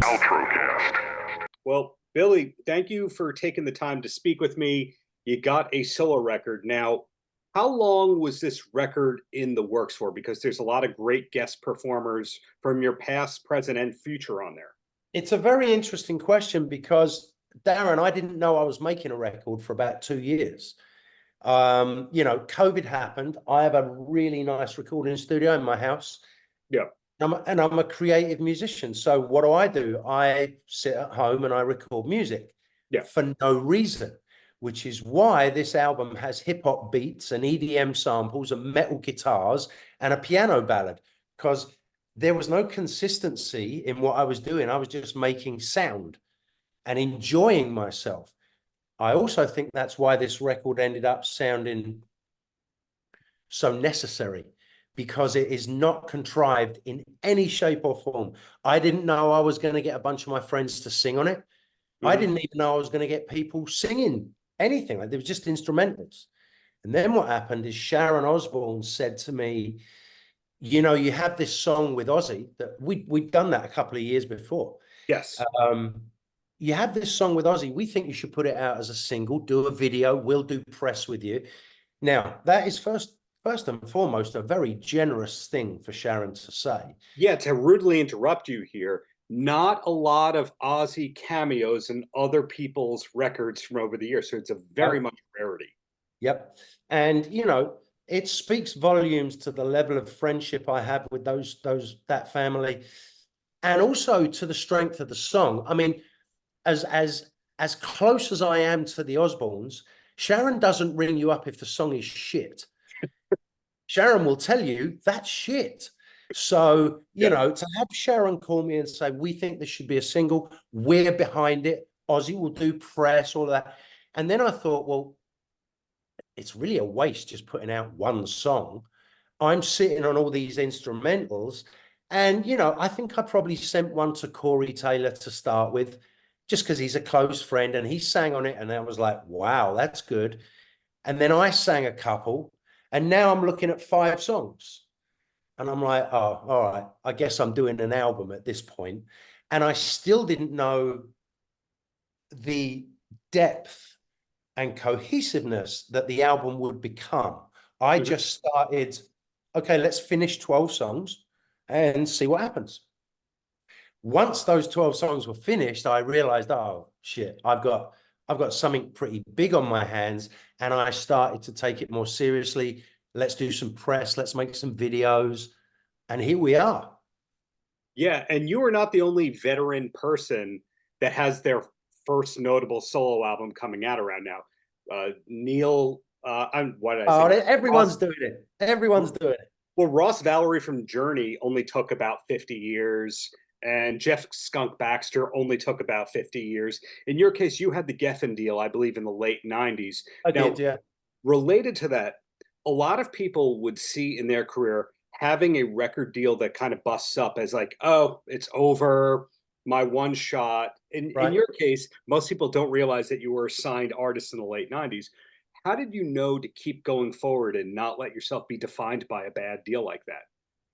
Paltrocast. Well, Billy, thank you for taking the time to speak with me. You got a solo record. Now, how long was this record in the works for? Because there's a lot of great guest performers from your past, present, and future on there. It's a very interesting question because, Darren, I didn't know I was making a record for about 2 years. COVID happened. I have a really nice recording studio in my house. Yeah. And I'm a creative musician. So what do? I sit at home and I record music for no reason, which is why this album has hip hop beats and EDM samples and metal guitars and a piano ballad, because there was no consistency in what I was doing. I was just making sound and enjoying myself. I also think that's why this record ended up sounding so necessary, because it is not contrived in any shape or form. I didn't know I was going to get a bunch of my friends to sing on it. Mm-hmm. I didn't even know I was going to get people singing anything. Like, they were just instrumentals. And then what happened is Sharon Osbourne said to me, you know, you have this song with Ozzy that we'd done that a couple of years before. Yes. You have this song with Ozzy. We think you should put it out as a single, do a video. We'll do press with you. Now, that is first and foremost a very generous thing for Sharon to say. Yeah, to rudely interrupt you here, not a lot of Ozzy cameos in other people's records from over the years. So it's a very much rarity. Yep. And, you know, it speaks volumes to the level of friendship I have with that family, and also to the strength of the song. I mean, as close as I am to the Osbournes, Sharon doesn't ring you up if the song is shit. Sharon will tell you that's shit. So, you know, to have Sharon call me and say, we think this should be a single, we're behind it, Ozzy will do press, all of that. And then I thought, well, it's really a waste just putting out one song. I'm sitting on all these instrumentals. And, you know, I think I probably sent one to Corey Taylor to start with, just because he's a close friend, and he sang on it. And I was like, wow, that's good. And then I sang a couple. And now I'm looking at 5 songs. And I'm like, oh, all right, I guess I'm doing an album at this point. And I still didn't know the depth and cohesiveness that the album would become. I just started, okay, let's finish 12 songs and see what happens. Once those 12 songs were finished, I realized, oh, shit, I've got something pretty big on my hands, and I started to take it more seriously. Let's do some press, let's make some videos, and here we are. Yeah, and you are not the only veteran person that has their first notable solo album coming out around now. Neil, everyone's doing it. Everyone's doing it. Well, Ross Valerie from Journey only took about 50 years. And Jeff Skunk Baxter only took about 50 years. In your case, you had the Geffen deal, I believe, in the late 90s. I did, yeah. Related to that, a lot of people would see in their career having a record deal that kind of busts up as like, oh, it's over, my one shot. In your case, most people don't realize that you were a signed artist in the late 90s. How did you know to keep going forward and not let yourself be defined by a bad deal like that?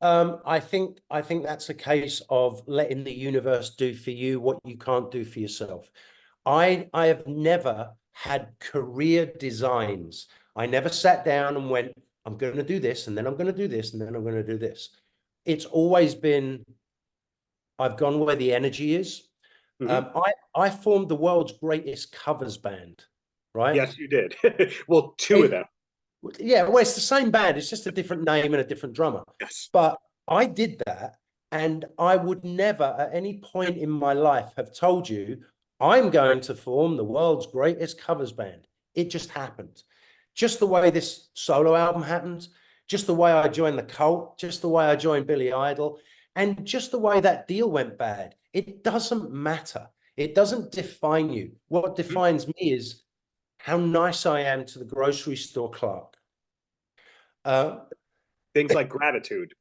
I think that's a case of letting the universe do for you what you can't do for yourself. I have never had career designs. I never sat down and went, I'm going to do this, and then I'm going to do this, and then I'm going to do this. It's always been, I've gone where the energy is. I formed the world's greatest covers band, right? Yes, you did. Well, 2 of them. Yeah, well, it's the same band. It's just a different name and a different drummer. Yes. But I did that, and I would never at any point in my life have told you I'm going to form the world's greatest covers band. It just happened. Just the way this solo album happened, just the way I joined the Cult, just the way I joined Billy Idol, and just the way that deal went bad. It doesn't matter. It doesn't define you. What defines me is how nice I am to the grocery store clerk. Things like gratitude.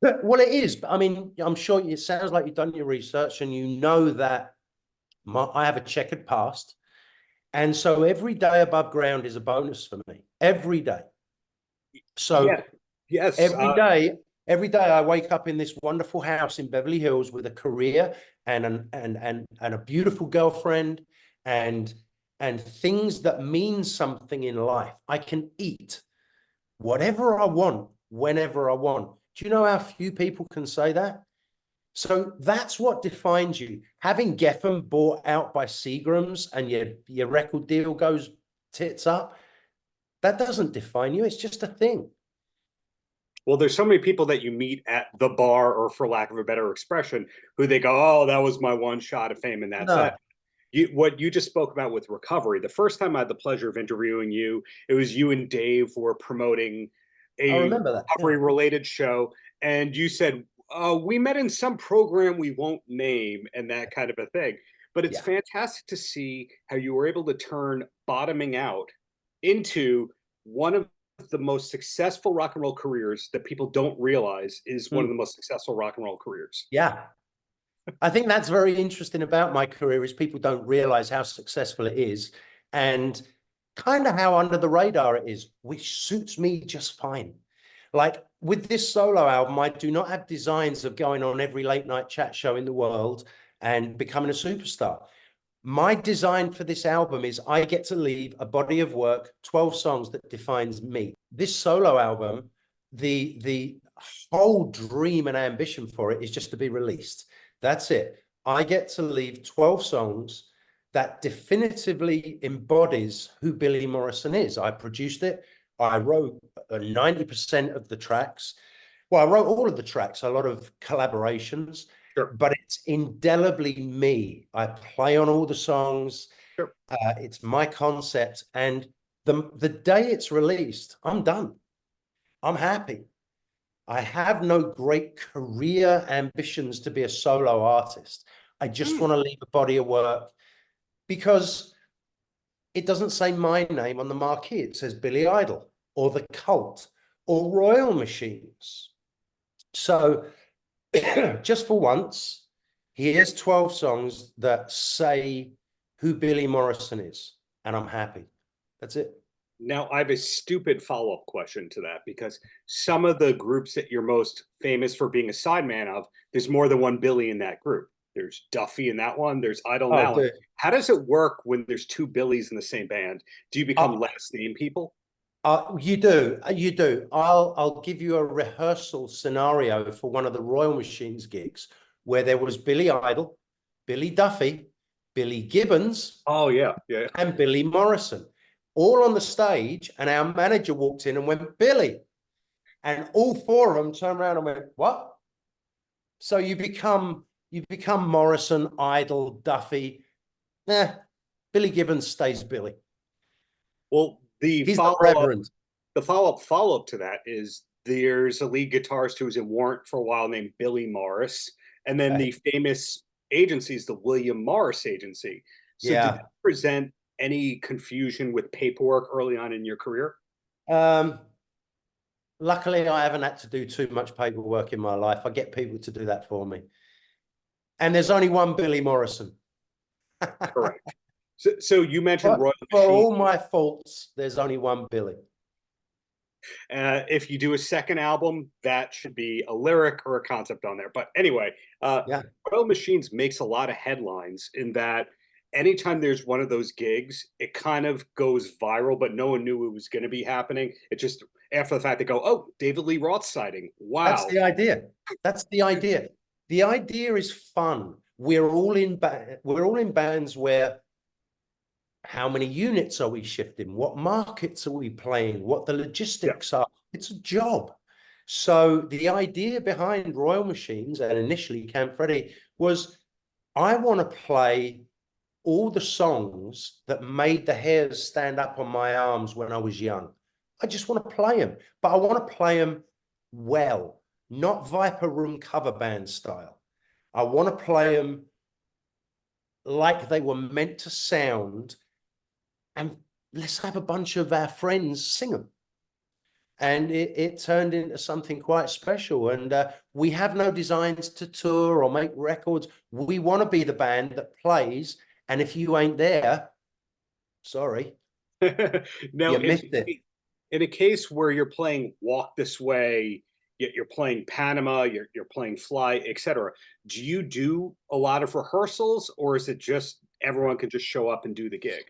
Well, it is. I mean, I'm sure it sounds like you've done your research and you know that I have a checkered past. And so every day above ground is a bonus for me. Every day. So yes, Every day I wake up in this wonderful house in Beverly Hills with a career and a beautiful girlfriend and things that mean something in life. I can eat whatever I want, whenever I want. Do you know how few people can say that? So that's what defines you. Having Geffen bought out by Seagram's and your record deal goes tits up, that doesn't define you. It's just a thing. Well, there's so many people that you meet at the bar, or for lack of a better expression, who they go, oh, that was my one shot of fame and that's No. it. What you just spoke about with recovery, the first time I had the pleasure of interviewing you, it was you and Dave were promoting I a remember that. recovery related show. And you said, we met in some program we won't name and that kind of a thing. But it's fantastic to see how you were able to turn bottoming out into one of the most successful rock and roll careers that people don't realize is one of the most successful rock and roll careers. Yeah. I think that's very interesting about my career is people don't realize how successful it is and kind of how under the radar it is, which suits me just fine. Like with this solo album, I do not have designs of going on every late night chat show in the world and becoming a superstar. My design for this album is I get to leave a body of work, 12 songs that defines me. This solo album, the whole dream and ambition for it is just to be released. That's it. I get to leave 12 songs that definitively embodies who Billy Morrison is. I produced it. I wrote 90% of the tracks. Well, I wrote all of the tracks, a lot of collaborations, but it's indelibly me. I play on all the songs. It's my concept. And the day it's released, I'm done. I'm happy. I have no great career ambitions to be a solo artist. I just want to leave a body of work because it doesn't say my name on the marquee. It says Billy Idol or The Cult or Royal Machines. So just for once, here's 12 songs that say who Billy Morrison is, and I'm happy. That's it. Now, I have a stupid follow-up question to that, because some of the groups that you're most famous for being a sideman of, there's more than one Billy in that group. There's Duffy in that one. There's Idol in that one. How does it work when there's two Billys in the same band? Do you become last name people? You do. You do. I'll give you a rehearsal scenario for one of the Royal Machines gigs where there was Billy Idol, Billy Duffy, Billy Gibbons. Oh, yeah. And Billy Morrison. All on the stage, and our manager walked in and went, Billy. And all four of them turned around and went, what? So you become Morrison, Idol, Duffy. Billy Gibbons stays Billy. Well, the follow-up to that is there's a lead guitarist who was in Warrant for a while named Billy Morris. And then the famous agency is the William Morris Agency. So did that present any confusion with paperwork early on in your career? Luckily, I haven't had to do too much paperwork in my life. I get people to do that for me. And there's only one Billy Morrison. Correct. So you mentioned Royal Machine. For all my faults, there's only one Billy. If you do a second album, that should be a lyric or a concept on there. But anyway, Royal Machines makes a lot of headlines in that anytime there's one of those gigs, it kind of goes viral, but no one knew it was going to be happening. It just, after the fact, they go, oh, David Lee Roth sighting. Wow. That's the idea. That's the idea. The idea is fun. We're all in bands where how many units are we shifting? What markets are we playing? What the logistics are? It's a job. So the idea behind Royal Machines and initially Camp Freddy was I want to play all the songs that made the hairs stand up on my arms when I was young. I just want to play them, but I want to play them well, not Viper Room cover band style. I want to play them like they were meant to sound, and let's have a bunch of our friends sing them. And it turned into something quite special. And we have no designs to tour or make records. We want to be the band that plays. And if you ain't there, sorry, now, you missed it. In a case where you're playing Walk This Way you're playing Panama, you're playing Fly, etc. Do you do a lot of rehearsals, or is it just everyone can just show up and do the gig?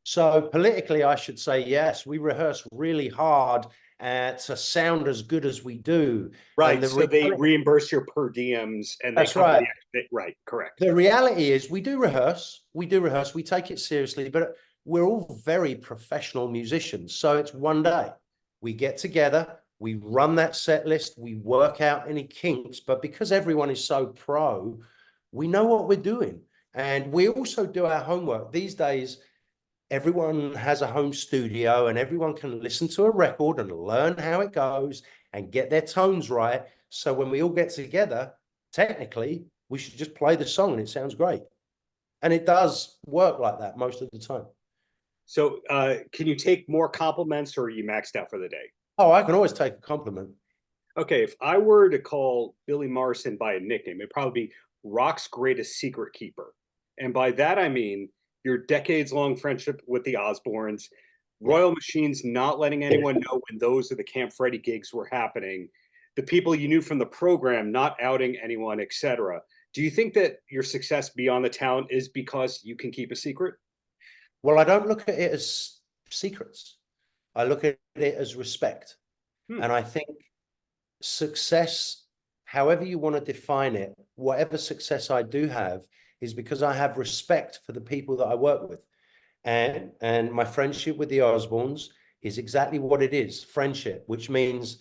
So politically, I should say yes. We rehearse really hard to sound as good as we do. And Right. the So they reality, reimburse your per diems and they that's cover right. the extra. Right. Correct. The reality is we do rehearse. We do rehearse. We take it seriously, but we're all very professional musicians. So it's one day. We get together, we run that set list, we work out any kinks, but because everyone is so pro, we know what we're doing. And we also do our homework. These days, everyone has a home studio and everyone can listen to a record and learn how it goes and get their tones right. So when we all get together, technically, we should just play the song and it sounds great. And it does work like that most of the time. So can you take more compliments, or are you maxed out for the day? Oh, I can always take a compliment. Okay, if I were to call Billy Morrison by a nickname, it'd probably be rock's greatest secret keeper. And by that, I mean your decades long friendship with the Osbournes, Yeah. Royal Machines not letting anyone know when those of the Camp Freddy gigs were happening, the people you knew from the program not outing anyone, etc. Do you think that your success beyond the talent is because you can keep a secret? Well, I don't look at it as secrets. I look at it as respect. Hmm. And I think success, however you want to define it, whatever success I do have, is because I have respect for the people that I work with. And my friendship with the Osbournes is exactly what it is, friendship, which means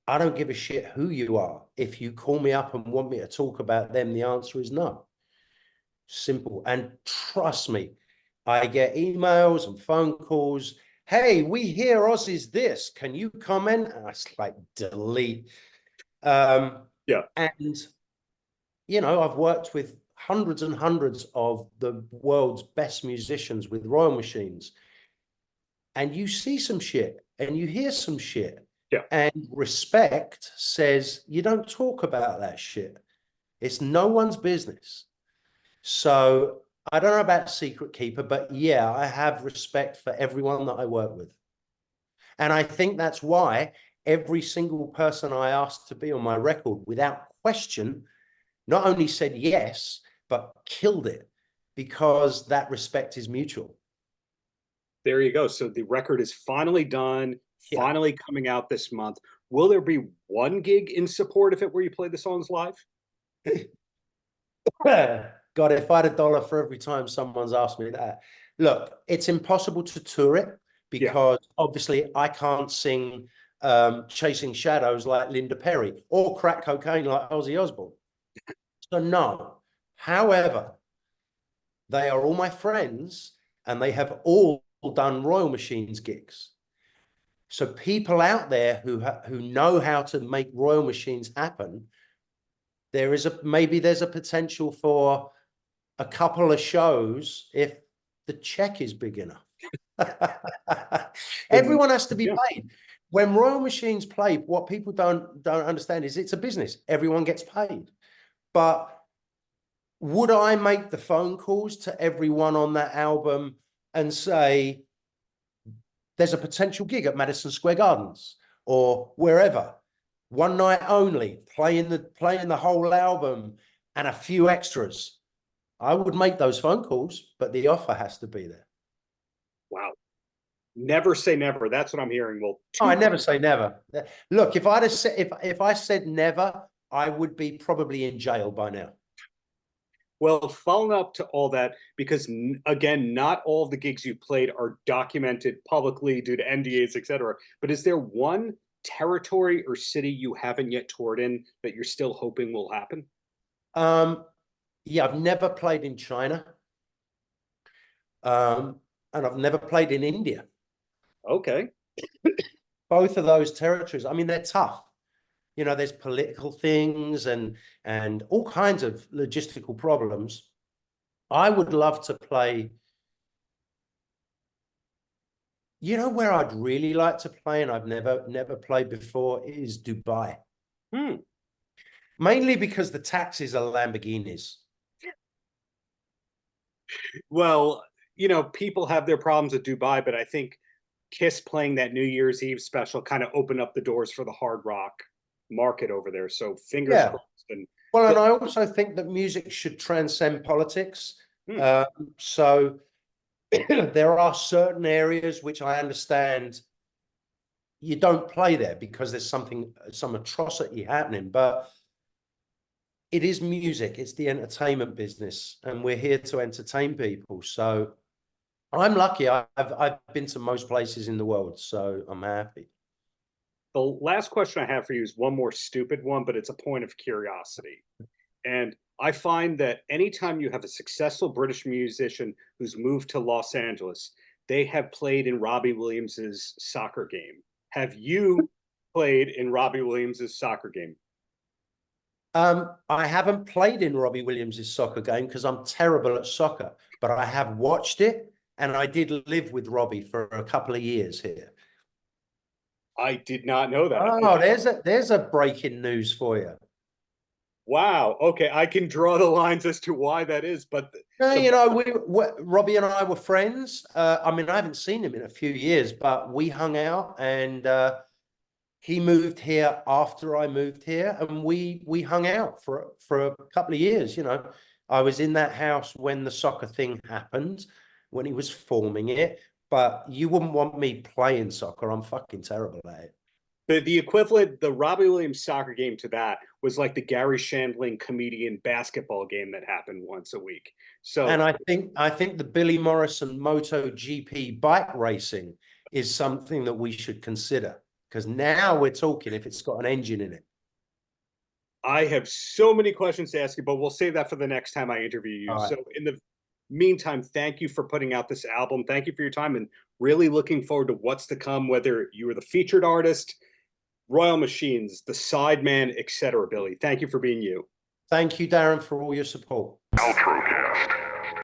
I don't give a shit who you are. If you call me up and want me to talk about them, the answer is no. Simple. And trust me, I get emails and phone calls. Hey, we hear Ozzy's this. Can you comment? And I just like delete. Yeah. And I've worked with hundreds and hundreds of the world's best musicians with Royal Machines. And you see some shit and you hear some shit. Yeah. And respect says you don't talk about that shit. It's no one's business. So I don't know about secret keeper, but yeah, I have respect for everyone that I work with. And I think that's why every single person I asked to be on my record, without question, not only said yes, but killed it, because that respect is mutual. There you go. So the record is finally done, Yeah. finally coming out this month. Will there be one gig in support of it where you play the songs live? God, if I had $1 for every time someone's asked me that. Look, it's impossible to tour it because obviously I can't sing Chasing Shadows like Linda Perry or crack cocaine like Ozzy Osbourne. So no. However, they are all my friends and they have all done Royal Machines gigs. So people out there who know how to make Royal Machines happen, maybe there's a potential for a couple of shows if the check is big enough. Everyone has to be paid. When Royal Machines play, what people don't understand is it's a business. Everyone gets paid. But would I make the phone calls to everyone on that album and say, there's a potential gig at Madison Square Gardens or wherever, one night only, playing the whole album and a few extras? I would make those phone calls, but the offer has to be there. Wow. Never say never. That's what I'm hearing. Well, I never say never. Look, if I said never, I would be probably in jail by now. Well, following up to all that, because again, not all of the gigs you played are documented publicly due to NDAs, etc. But is there one territory or city you haven't yet toured in that you're still hoping will happen? Yeah, I've never played in China. And I've never played in India. Okay. Both of those territories, I mean, they're tough. There's political things and all kinds of logistical problems. I would love to play. Where I'd really like to play, and I've never played before, is Dubai. Mainly because the taxis are Lamborghinis. Well, people have their problems with Dubai, but I think Kiss playing that New Year's Eve special kind of opened up the doors for the hard rock. market over there. So fingers Yeah. crossed. And Well, and I also think that music should transcend politics. Hmm. So there are certain areas which I understand you don't play there because there's some atrocity happening, but it is music. It's the entertainment business, and we're here to entertain people. So I'm lucky. I've been to most places in the world, so I'm happy. The last question I have for you is one more stupid one, but it's a point of curiosity. And I find that anytime you have a successful British musician who's moved to Los Angeles, they have played in Robbie Williams's soccer game. Have you played in Robbie Williams's soccer game? I haven't played in Robbie Williams's soccer game because I'm terrible at soccer, but I have watched it, and I did live with Robbie for a couple of years here. I did not know that. Oh, there's a breaking news for you. Wow. Okay, I can draw the lines as to why that is, but You know, Robbie and I were friends. I mean, I haven't seen him in a few years, but we hung out, and he moved here after I moved here, and we hung out for a couple of years. You know, I was in that house when the soccer thing happened, when he was forming it. But you wouldn't want me playing soccer. I'm fucking terrible at it. the equivalent, the Robbie Williams soccer game to that was like the Gary Shandling comedian basketball game that happened once a week. So, and I think the Billy Morrison MotoGP bike racing is something that we should consider, because now we're talking if it's got an engine in it. I have so many questions to ask you, but we'll save that for the next time I interview you. Right. So in the meantime, thank you for putting out this album. Thank you for your time, and really looking forward to what's to come, whether you were the featured artist, Royal Machines, the sideman, etc. Billy, thank you for being you. Thank you, Darren, for all your support. Paltrocast.